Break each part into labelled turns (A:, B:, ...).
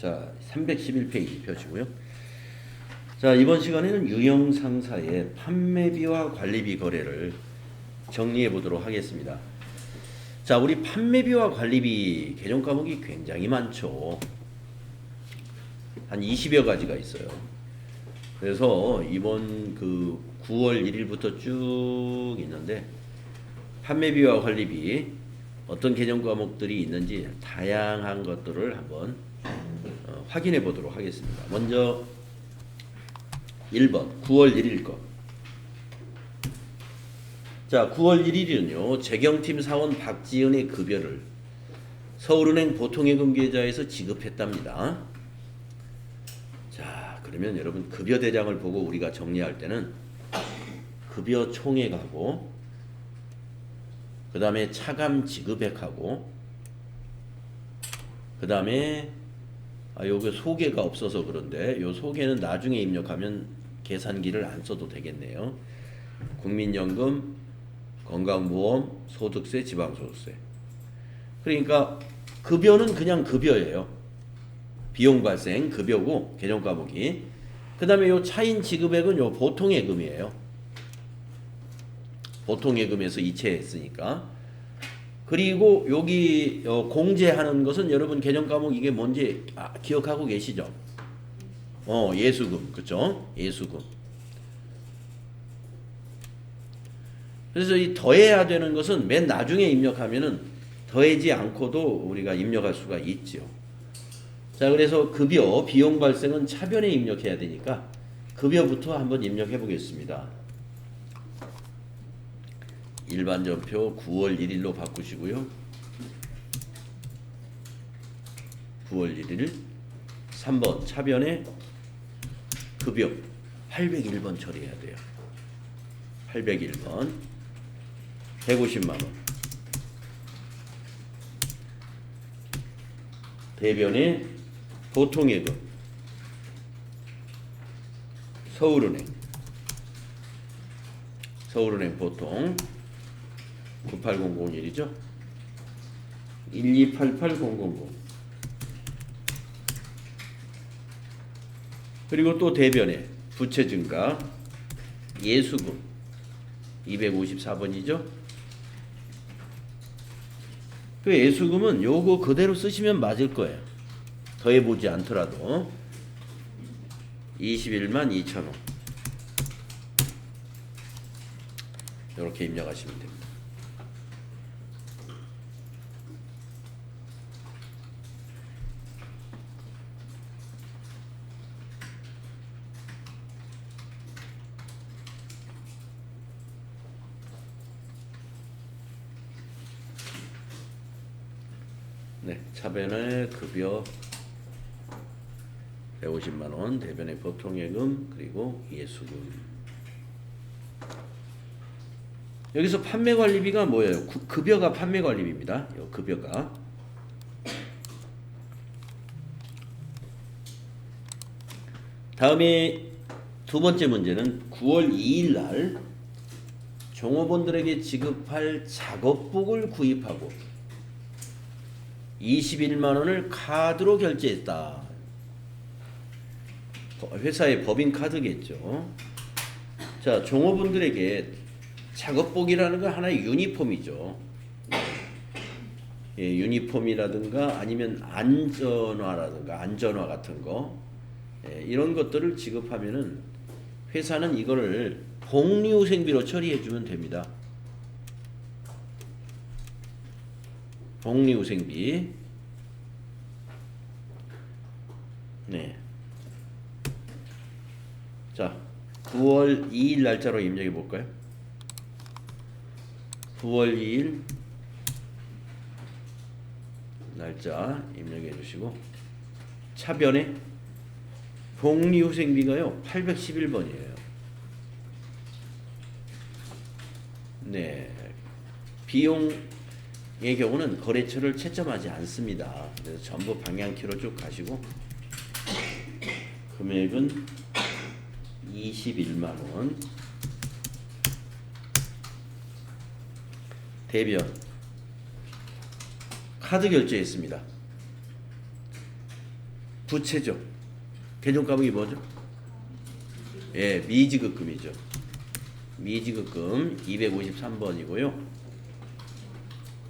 A: 자, 311페이지 펴시고요. 자, 이번 시간에는 유형상사의 판매비와 관리비 거래를 정리해 보도록 하겠습니다. 자, 우리 판매비와 관리비 개정 과목이 굉장히 많죠. 한 20여 가지가 있어요. 그래서 이번 그 9월 1일부터 쭉 있는데 판매비와 관리비 어떤 개정 과목들이 있는지 다양한 것들을 한번 확인해 보도록 하겠습니다. 먼저 1번 9월 1일 거. 자, 9월 1일은요. 재경팀 사원 박지은의 급여를 서울은행 보통예금 계좌에서 지급했답니다. 자, 그러면 여러분 급여 대장을 보고 우리가 정리할 때는 급여 총액하고 그 다음에 차감 지급액하고 그 다음에 요게 소개가 없어서 그런데 요 소개는 나중에 입력하면 계산기를 안 써도 되겠네요. 국민연금, 건강보험, 소득세, 지방소득세. 그러니까 급여는 그냥 급여예요. 비용 발생 급여고 개정 과목이. 그 다음에 요 차인 지급액은 요 보통예금이에요. 보통예금에서 이체했으니까. 그리고 여기 공제하는 것은 여러분 개정 과목 이게 뭔지 기억하고 계시죠? 예수금, 그렇죠? 예수금. 그래서 이 더해야 되는 것은 맨 나중에 입력하면은 더해지 않고도 우리가 입력할 수가 있죠. 자, 그래서 급여 비용 발생은 차변에 입력해야 되니까 급여부터 한번 입력해 보겠습니다. 일반 전표 9월 1일로 바꾸시고요. 9월 1일 3번 차변에 급여 801번 처리해야 돼요. 801번 150만원. 대변에 보통예금 서울은행 보통 98001이죠. 1288000. 그리고 또 대변에 부채 증가 예수금 254번이죠. 그 예수금은 요거 그대로 쓰시면 맞을 거예요. 더해보지 않더라도 21만 2천원 이렇게 입력하시면 됩니다. 네, 차변의 급여 150만원, 대변의 보통예금, 그리고 예수금. 여기서 판매관리비가 뭐예요? 급여가 판매관리비입니다. 요 급여가. 다음에 두 번째 문제는 9월 2일 날 종업원들에게 지급할 작업복을 구입하고 21만 원을 카드로 결제했다. 회사의 법인카드겠죠. 자, 종업원들에게 작업복이라는 건 하나의 유니폼이죠. 예, 유니폼이라든가 아니면 안전화 같은 거, 이런 것들을 지급하면은 회사는 이거를 복리후생비로 처리해주면 됩니다. 복리후생비. 네. 자, 9월 2일 날짜로 입력해 볼까요? 9월 2일 날짜 입력해 주시고 차변에 복리후생비가요 811번이에요. 네. 비용의 경우는 거래처를 채점하지 않습니다. 그래서 전부 방향키로 쭉 가시고 금액은 21만원. 대변 카드 결제했습니다. 부채죠. 개정 과목이 뭐죠? 예, 미지급금이죠. 미지급금 253번이고요.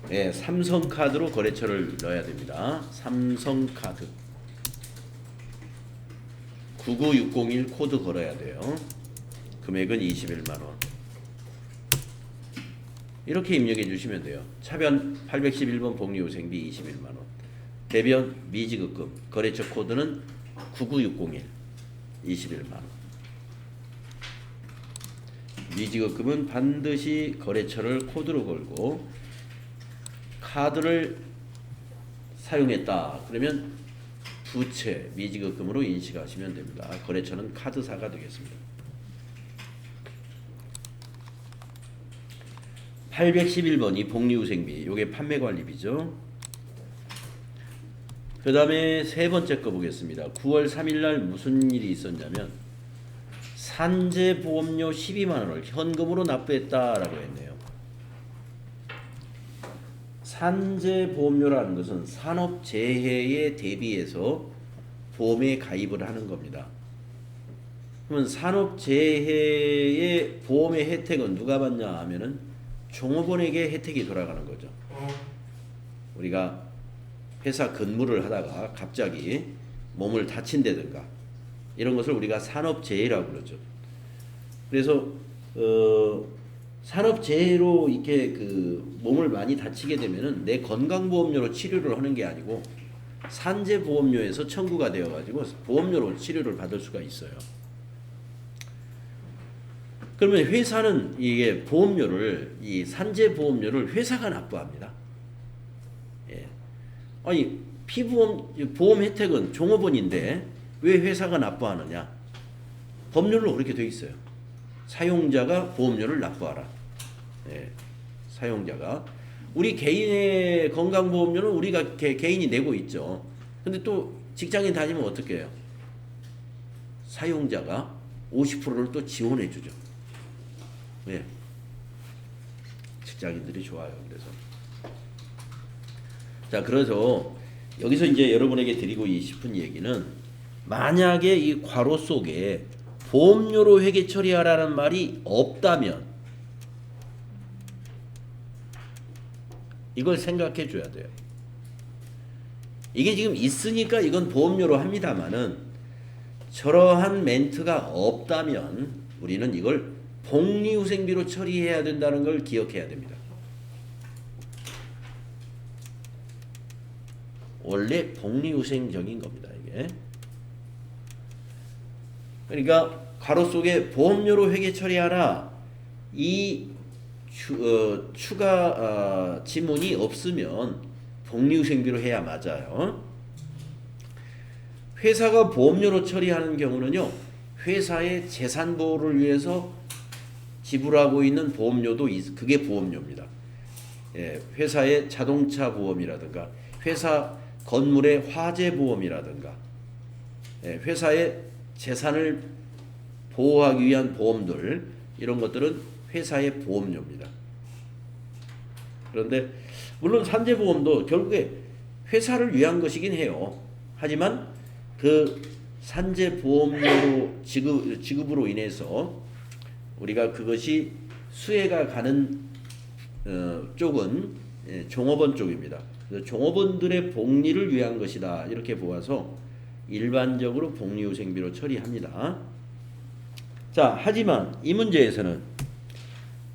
A: 예, 삼성카드로 거래처를 넣어야 됩니다. 삼성카드 99601 코드 걸어야 돼요. 금액은 21만원. 이렇게 입력해 주시면 돼요. 차변 811번 복리후생비 21만원. 대변 미지급금 거래처 코드는 99601 21만원. 미지급금은 반드시 거래처를 코드로 걸고 카드를 사용했다. 그러면 부채 미지급금으로 인식하시면 됩니다. 거래처는 카드사가 되겠습니다. 811번이 복리후생비. 요게 판매관리비죠. 그 다음에 세 번째 거 보겠습니다. 9월 3일날 무슨 일이 있었냐면 산재보험료 12만원을 현금으로 납부했다라고 했네요. 산재보험료라는 것은 산업재해에 대비해서 보험에 가입을 하는 겁니다. 그러면 산업재해의 보험의 혜택은 누가 받냐 하면은 종업원에게 혜택이 돌아가는 거죠. 우리가 회사 근무를 하다가 갑자기 몸을 다친다든가 이런 것을 우리가 산업재해라고 그러죠. 그래서 산업재해로 이렇게 그 몸을 많이 다치게 되면은 내 건강보험료로 치료를 하는 게 아니고 산재보험료에서 청구가 되어가지고 보험료로 치료를 받을 수가 있어요. 그러면 회사는 이게 보험료를 이 산재보험료를 회사가 납부합니다. 예. 아니 피보험 보험 혜택은 종업원인데 왜 회사가 납부하느냐? 법률로 그렇게 되어 있어요. 사용자가 보험료를 납부하라. 예. 사용자가 우리 개인의 건강보험료는 우리가 개인이 내고 있죠. 근데 또 직장인 다니면 어떻게 해요? 사용자가 50%를 또 지원해 주죠. 예. 직장인들이 좋아요. 그래서 여기서 이제 여러분에게 드리고 싶은 얘기는 만약에 이 괄호 속에 보험료로 회계 처리하라는 말이 없다면 이걸 생각해 줘야 돼요. 이게 지금 있으니까 이건 보험료로 합니다만은 저러한 멘트가 없다면 우리는 이걸 복리후생비로 처리해야 된다는 걸 기억해야 됩니다. 원래 복리후생적인 겁니다. 이게. 그러니까 괄호 속에 보험료로 회계 처리하라. 이 추가 지문이 없으면 복리후생비로 해야 맞아요. 회사가 보험료로 처리하는 경우는요. 회사의 재산 보호를 위해서 지불하고 있는 보험료도 그게 보험료입니다. 예, 회사의 자동차 보험이라든가 회사 건물의 화재 보험이라든가 예, 회사의 재산을 보호하기 위한 보험들 이런 것들은 회사의 보험료입니다. 그런데 물론 산재보험도 결국에 회사를 위한 것이긴 해요. 하지만 그 산재보험료로 지급으로 인해서 우리가 그것이 수혜가 가는 쪽은 종업원 쪽입니다. 그래서 종업원들의 복리를 위한 것이다. 이렇게 보아서 일반적으로 복리후생비로 처리합니다. 자, 하지만 이 문제에서는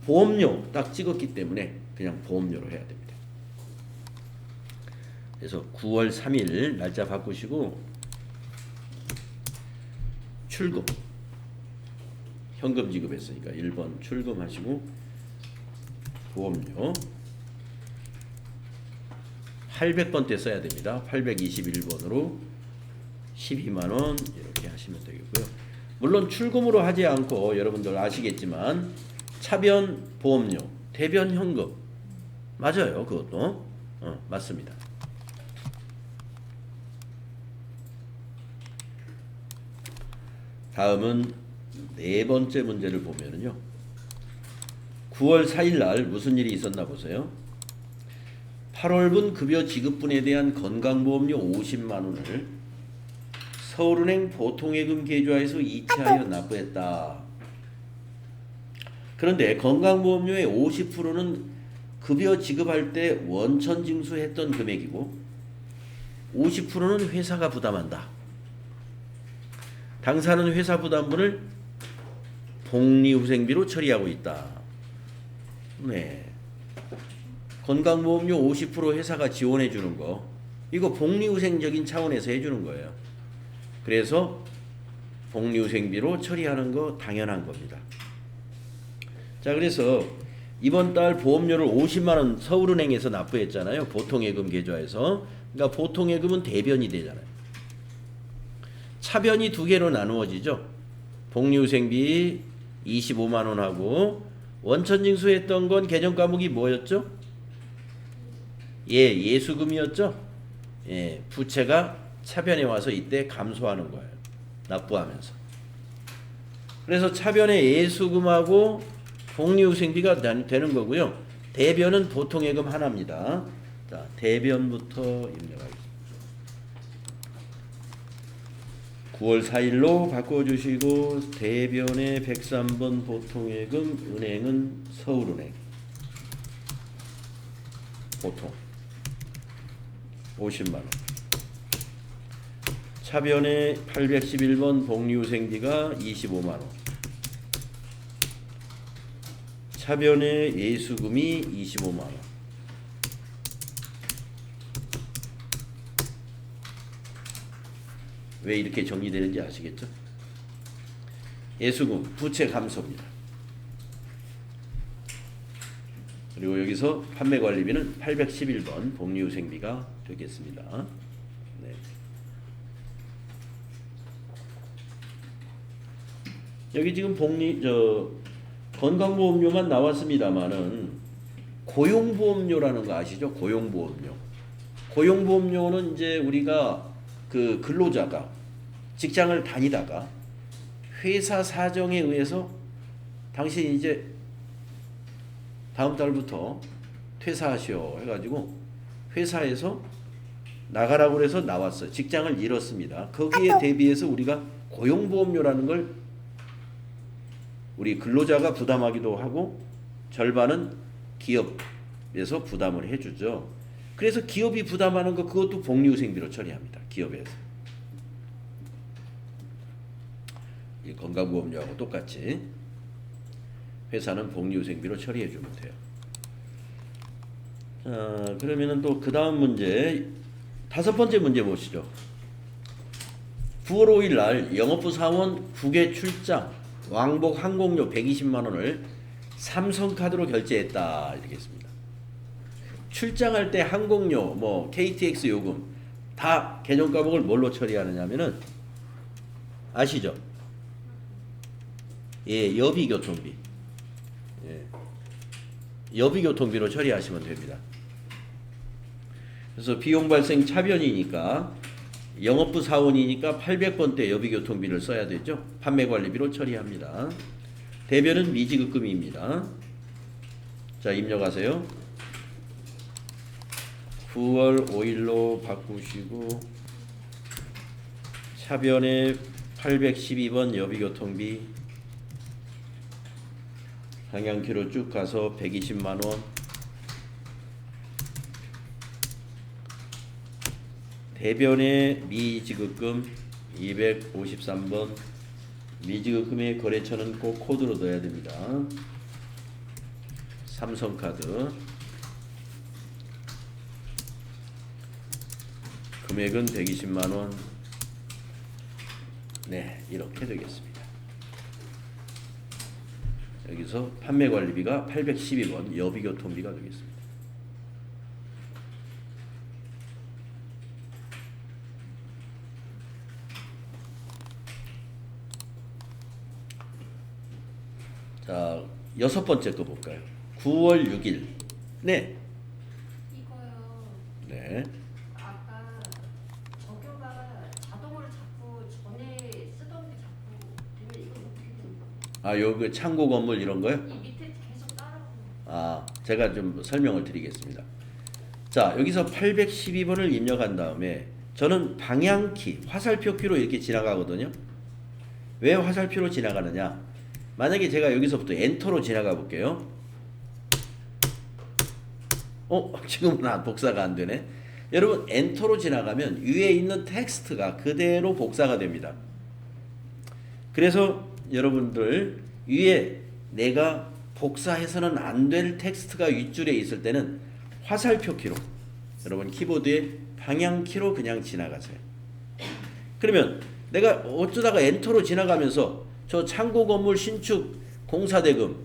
A: 보험료 딱 찍었기 때문에 그냥 보험료로 해야 됩니다. 그래서 9월 3일 날짜 바꾸시고 출금 현금 지급했으니까 1번 출금하시고 보험료 800번 때 써야 됩니다. 821번으로 12만원 이렇게 하시면 되겠고요. 물론 출금으로 하지 않고 여러분들 아시겠지만 차변 보험료, 대변 현금 맞아요. 그것도 맞습니다. 다음은 네 번째 문제를 보면은요. 9월 4일 날 무슨 일이 있었나 보세요. 8월분 급여 지급분에 대한 건강보험료 50만 원을 서울은행 보통예금 계좌에서 이체하여 납부했다. 그런데 건강보험료의 50%는 급여 지급할 때 원천 징수했던 금액이고 50%는 회사가 부담한다. 당사는 회사 부담분을 복리후생비로 처리하고 있다. 네. 건강보험료 50% 회사가 지원해 주는 거, 이거 복리후생적인 차원에서 해주는 거예요. 그래서 복리후생비로 처리하는 거 당연한 겁니다. 자, 그래서 이번 달 보험료를 50만 원 서울은행에서 납부했잖아요. 보통예금 계좌에서. 그러니까 보통예금은 대변이 되잖아요. 차변이 두 개로 나누어지죠. 복리후생비 25만 원하고 원천징수했던 건 개정 과목이 뭐였죠? 예수금이었죠. 예, 부채가 차변에 와서 이때 감소하는 거예요. 납부하면서. 그래서 차변의 예수금하고 복리후생비가 되는 거고요. 대변은 보통예금 하나입니다. 자, 대변부터 입력하겠습니다. 9월 4일로 바꿔주시고 대변의 103번 보통예금, 은행은 서울은행 보통 50만원, 차변의 811번 복리후생비가 25만원, 차변의 예수금이 25만원, 왜 이렇게 정리되는지 아시겠죠? 예수금, 부채 감소입니다. 그리고 여기서 판매관리비는 811번 복리후생비가 되겠습니다. 네. 여기 지금 건강보험료만 나왔습니다만은 고용보험료라는 거 아시죠? 고용보험료. 고용보험료는 이제 우리가 그 근로자가 직장을 다니다가 회사 사정에 의해서 당신이 이제 다음 달부터 퇴사하시오 해가지고 회사에서 나가라고 해서 나왔어요. 직장을 잃었습니다. 거기에 대비해서 우리가 고용보험료라는 걸 우리 근로자가 부담하기도 하고 절반은 기업에서 부담을 해주죠. 그래서 기업이 부담하는 거 그것도 복리후생비로 처리합니다. 기업에서. 이 건강보험료하고 똑같이 회사는 복리후생비로 처리해 주면 돼요. 자, 그러면은 또 그 다음 문제, 5번째 문제 보시죠. 9월 5일 날 영업부 사원 국외 출장 왕복 항공료 120만 원을 삼성카드로 결제했다. 이렇게 했습니다. 출장할 때 항공료, 뭐 KTX 요금 다 개정 과목을 뭘로 처리하느냐면은 아시죠? 예, 여비교통비. 예. 여비교통비로 처리하시면 됩니다. 그래서 비용 발생 차변이니까 영업부 사원이니까 800번대 여비교통비를 써야 되죠. 판매관리비로 처리합니다. 대변은 미지급금입니다. 자, 입력하세요. 9월 5일로 바꾸시고 차변에 812번 여비교통비 방향키로 쭉 가서 120만원, 대변의 미지급금 253번, 미지급금의 거래처는 꼭 코드로 넣어야 됩니다. 삼성카드, 금액은 120만원. 네, 이렇게 되겠습니다. 여기서 판매관리비가 812번 여비교통비가 되겠습니다. 자, 6번째 거 볼까요? 9월 6일. 네.
B: 이거요.
A: 네.
B: 아까 적요가 자동으로 자꾸 전에 쓰던 게 자꾸 되면 이거 어떻게 되는 거예요?
A: 요 그 창고 건물 이런 거요?
B: 이 밑에 계속 따라오는
A: 제가 좀 설명을 드리겠습니다. 자, 여기서 812번을 입력한 다음에 저는 방향키, 화살표 키로 이렇게 지나가거든요. 왜 화살표로 지나가느냐? 만약에 제가 여기서부터 엔터로 지나가 볼게요. 지금은 복사가 안 되네. 여러분 엔터로 지나가면 위에 있는 텍스트가 그대로 복사가 됩니다. 그래서 여러분들 위에 내가 복사해서는 안 될 텍스트가 윗줄에 있을 때는 화살표 키로, 여러분 키보드에 방향키로 그냥 지나가세요. 그러면 내가 어쩌다가 엔터로 지나가면서 저 창고 건물 신축 공사대금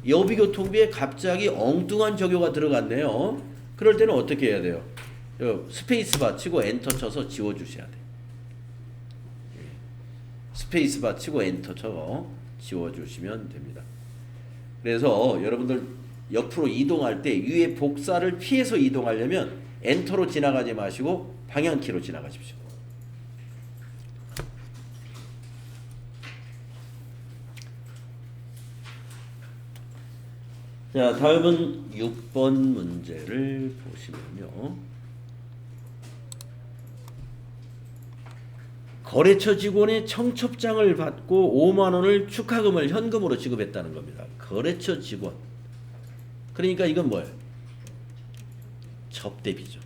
A: 여비교통비에 갑자기 엉뚱한 적요가 들어갔네요. 그럴 때는 어떻게 해야 돼요? 스페이스바 치고 엔터 쳐서 지워주셔야 돼요. 스페이스바 치고 엔터 쳐서 지워주시면 됩니다. 그래서 여러분들 옆으로 이동할 때 위에 복사를 피해서 이동하려면 엔터로 지나가지 마시고 방향키로 지나가십시오. 자, 다음은 6번 문제를 보시면요. 거래처 직원의 청첩장을 받고 5만 원을 축하금을 현금으로 지급했다는 겁니다. 거래처 직원. 그러니까 이건 뭐예요? 접대비죠.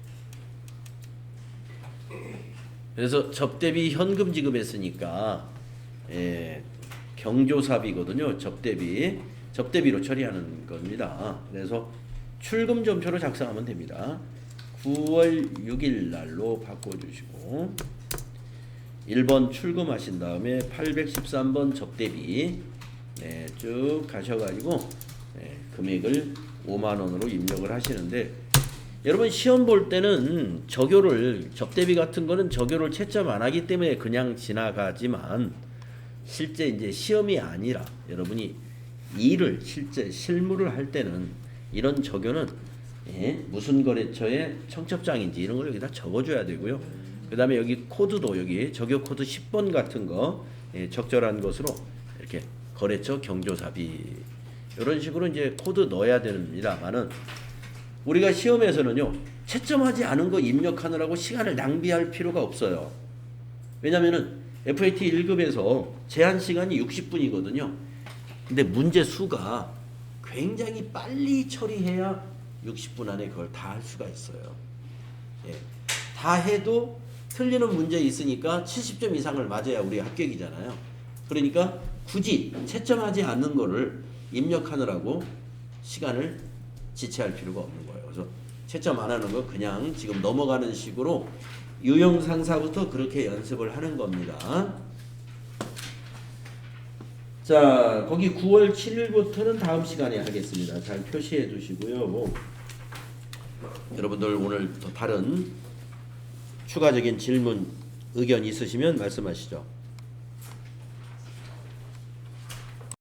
A: 그래서 접대비 현금 지급했으니까 경조사비거든요. 접대비로 처리하는 겁니다. 그래서 출금 전표로 작성하면 됩니다. 9월 6일 날로 바꿔주시고 1번 출금하신 다음에 813번 접대비 쭉 가셔가지고 금액을 5만 원으로 입력을 하시는데, 여러분 시험 볼 때는 접대비 같은 거는 적요를 채점 안 하기 때문에 그냥 지나가지만, 실제 이제 시험이 아니라 여러분이 일을 실제 실무를 할 때는 이런 적요는 무슨 거래처의 청첩장인지 이런 걸 여기다 적어줘야 되고요. 그 다음에 여기 코드도 여기 적요 코드 10번 같은 거 적절한 것으로 이렇게 거래처 경조사비 이런 식으로 이제 코드 넣어야 됩니다만은, 우리가 시험에서는요 채점하지 않은 거 입력하느라고 시간을 낭비할 필요가 없어요. 왜냐면은 FAT 1급에서 제한 시간이 60분이거든요. 근데 문제 수가 굉장히 빨리 처리해야 60분 안에 그걸 다 할 수가 있어요. 다 해도 틀리는 문제 있으니까 70점 이상을 맞아야 우리 합격이잖아요. 그러니까 굳이 채점하지 않는 거를 입력하느라고 시간을 지체할 필요가 없는 거예요. 그래서 채점 안 하는 거 그냥 지금 넘어가는 식으로 유형상사부터 그렇게 연습을 하는 겁니다. 자, 거기 9월 7일부터는 다음 시간에 하겠습니다. 잘 표시해 두시고요. 여러분들 오늘 더 다른 추가적인 질문, 의견 있으시면 말씀하시죠.